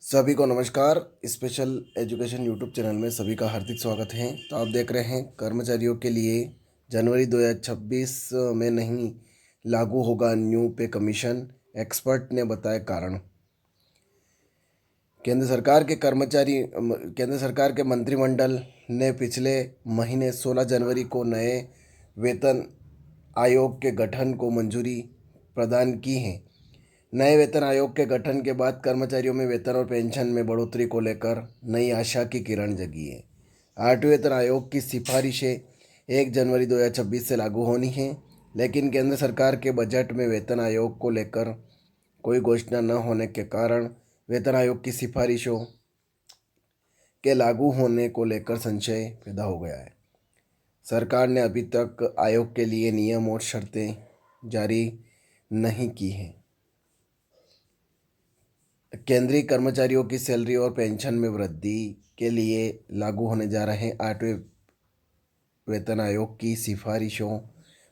सभी को नमस्कार। स्पेशल एजुकेशन यूट्यूब चैनल में सभी का हार्दिक स्वागत है। तो आप देख रहे हैं कर्मचारियों के लिए जनवरी 2026 में नहीं लागू होगा न्यू पे कमीशन, एक्सपर्ट ने बताया कारण। केंद्र सरकार के मंत्रिमंडल ने पिछले महीने 16 जनवरी को नए वेतन आयोग के गठन को मंजूरी प्रदान की है। नए वेतन आयोग के गठन के बाद कर्मचारियों में वेतन और पेंशन में बढ़ोतरी को लेकर नई आशा की किरण जगी है। 8वें वेतन आयोग की सिफारिशें 1 जनवरी 2026 से लागू होनी हैं, लेकिन केंद्र सरकार के बजट में वेतन आयोग को लेकर कोई घोषणा न होने के कारण वेतन आयोग की सिफारिशों के लागू होने को लेकर संशय पैदा हो गया है। सरकार ने अभी तक आयोग के लिए नियम और शर्तें जारी नहीं की हैं। केंद्रीय कर्मचारियों की सैलरी और पेंशन में वृद्धि के लिए लागू होने जा रहे 8वें वेतन आयोग की सिफारिशों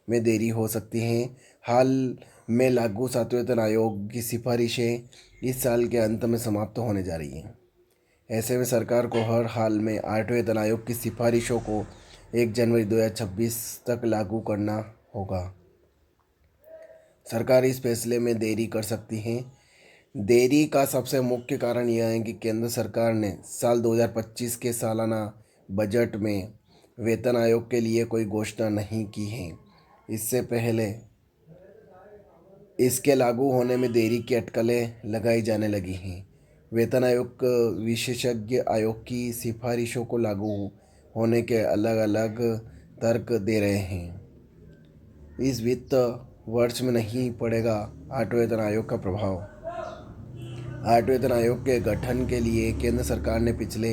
में देरी हो सकती है। हाल में लागू 7वें वेतन आयोग की सिफारिशें इस साल के अंत में समाप्त होने जा रही हैं। ऐसे में सरकार को हर हाल में 8वें वेतन आयोग की सिफारिशों को 1 जनवरी 2026 तक लागू करना होगा। सरकार इस फैसले में देरी कर सकती है। देरी का सबसे मुख्य कारण यह है कि केंद्र सरकार ने साल 2025 के सालाना बजट में वेतन आयोग के लिए कोई घोषणा नहीं की है। इससे पहले इसके लागू होने में देरी की अटकलें लगाई जाने लगी हैं। वेतन आयोग विशेषज्ञ आयोग की सिफारिशों को लागू होने के अलग अलग तर्क दे रहे हैं। इस वित्त वर्ष में नहीं पड़ेगा 8वें वेतन आयोग का प्रभाव। 8वें वेतन आयोग के गठन के लिए केंद्र सरकार ने पिछले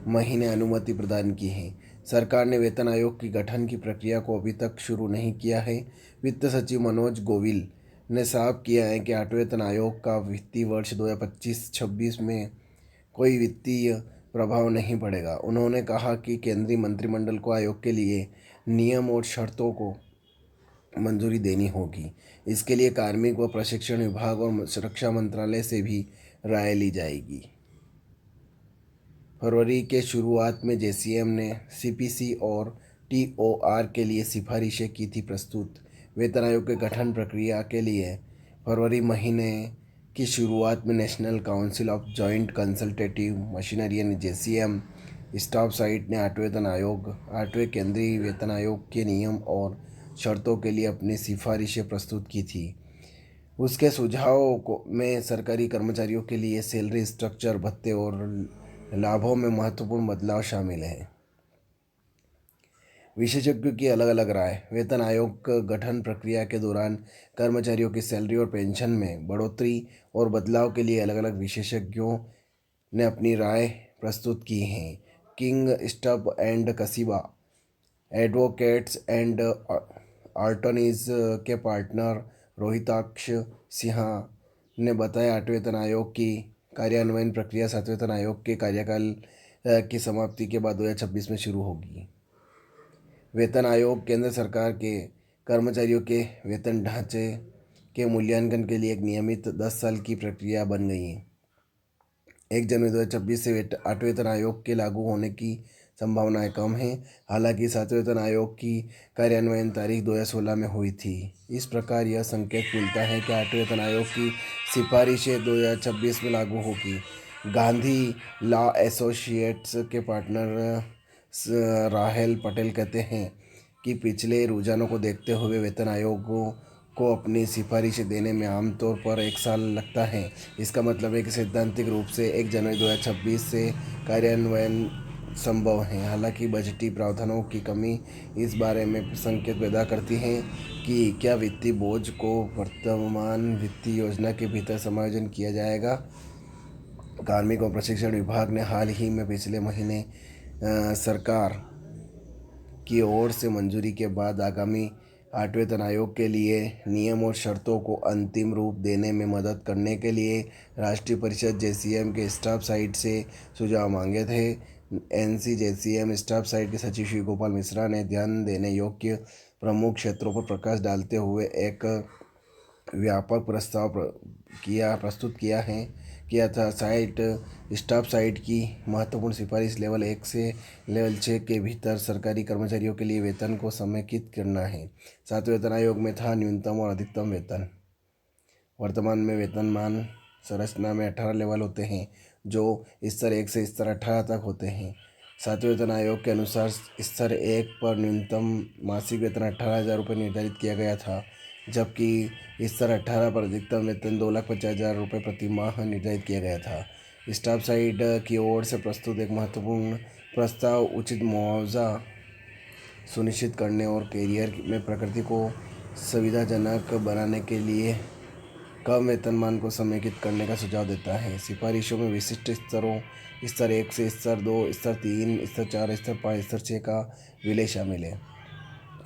महीने अनुमति प्रदान की है। सरकार ने वेतन आयोग की गठन की प्रक्रिया को अभी तक शुरू नहीं किया है। वित्त सचिव मनोज गोविल ने साफ किया है कि 8वें वेतन आयोग का वित्तीय वर्ष 2025-26 में कोई वित्तीय प्रभाव नहीं पड़ेगा। उन्होंने कहा कि केंद्रीय मंत्रिमंडल को आयोग के लिए नियम और शर्तों को मंजूरी देनी होगी। इसके लिए कार्मिक व प्रशिक्षण विभाग और सुरक्षा मंत्रालय से भी राय ली जाएगी। फरवरी के शुरुआत में जेसीएम ने सीपीसी और टीओआर के लिए सिफारिशें की थी प्रस्तुत। वेतन आयोग के गठन प्रक्रिया के लिए फरवरी महीने की शुरुआत में national council of joint consultative machinery यानी जेसीएम स्टाफ साइट ने 8वें केंद्रीय वेतन आयोग के नियम और शर्तों के लिए अपनी सिफारिशें प्रस्तुत की थी। उसके सुझावों को में सरकारी कर्मचारियों के लिए सैलरी स्ट्रक्चर, भत्ते और लाभों में महत्वपूर्ण बदलाव शामिल हैं। विशेषज्ञों की अलग अलग राय। वेतन आयोग गठन प्रक्रिया के दौरान कर्मचारियों की सैलरी और पेंशन में बढ़ोतरी और बदलाव के लिए अलग अलग विशेषज्ञों ने अपनी राय प्रस्तुत की हैं। King Stubb and Kasiva advocates and attorneys के पार्टनर रोहिताक्ष सिन्हा ने बताया 8वें वेतन आयोग की कार्यान्वयन प्रक्रिया 7वें वेतन आयोग के कार्यकाल की समाप्ति के बाद 2026 में शुरू होगी। वेतन आयोग केंद्र सरकार के कर्मचारियों के वेतन ढांचे के मूल्यांकन के लिए एक नियमित 10 साल की प्रक्रिया बन गई है। 1 जनवरी 2026 से 8वें वेतन आयोग के लागू होने की संभावनाएं कम हैं। हालांकि 7वें वेतन आयोग की कार्यान्वयन तारीख 2016 में हुई थी। इस प्रकार यह संकेत मिलता है कि 8वें वेतन आयोग की सिफारिशें 2026 में लागू होगी। गांधी लॉ एसोसिएट्स के पार्टनर राहेल पटेल कहते हैं कि पिछले रुझानों को देखते हुए वेतन आयोगों को अपनी सिफारिशें देने में आमतौर पर 1 साल लगता है। इसका मतलब है कि सैद्धांतिक रूप से 1 जनवरी 2026 से कार्यान्वयन संभव है। हालांकि बजटीय प्रावधानों की कमी इस बारे में संकेत पैदा करती है कि क्या वित्तीय बोझ को वर्तमान वित्तीय योजना के भीतर समायोजन किया जाएगा। कार्मिक और प्रशिक्षण विभाग ने हाल ही में पिछले महीने सरकार की ओर से मंजूरी के बाद आगामी 8वें वेतन आयोग के लिए नियम और शर्तों को अंतिम रूप देने में मदद करने के लिए राष्ट्रीय परिषद जेसीएम के स्टाफ साइट से सुझाव मांगे थे। एनसी जेसीएम स्टाफ साइट के सचिव श्री गोपाल मिश्रा ने ध्यान देने योग्य प्रमुख क्षेत्रों पर प्रकाश डालते हुए एक व्यापक प्रस्तुत किया था। स्टाफ साइट की महत्वपूर्ण सिफारिश लेवल 1 से लेवल 6 के भीतर सरकारी कर्मचारियों के लिए वेतन को समेकित करना है। 7वें वेतन आयोग में था न्यूनतम और अधिकतम वेतन। वर्तमान में वेतनमान संरचना में 18 लेवल होते हैं, जो स्तर 1 से स्तर 18 तक होते हैं। 7वें वेतन आयोग के अनुसार स्तर 1 पर न्यूनतम मासिक वेतन 18,000 रुपये निर्धारित किया गया था, जबकि स्तर 18 पर अधिकतम वेतन 2,50,000 रुपये प्रति माह निर्धारित किया गया था। स्टाफ साइड की ओर से प्रस्तुत एक महत्वपूर्ण प्रस्ताव उचित मुआवजा सुनिश्चित करने और कैरियर में प्रगति को सुविधाजनक बनाने के लिए कम वेतनमान को समेकित करने का सुझाव देता है। सिफारिशों में विशिष्ट स्तरों स्तर 1 से स्तर 2, स्तर 3, स्तर 4, स्तर 5, स्तर 6 का विलय शामिल है।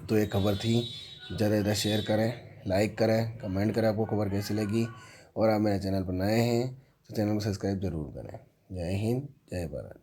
तो ये खबर थी। ज़्यादा से ज़्यादा शेयर करें, लाइक करें, कमेंट करें आपको खबर कैसी लगी। और आप मेरे चैनल पर नए हैं तो चैनल को सब्सक्राइब ज़रूर करें। जय हिंद, जय भारत।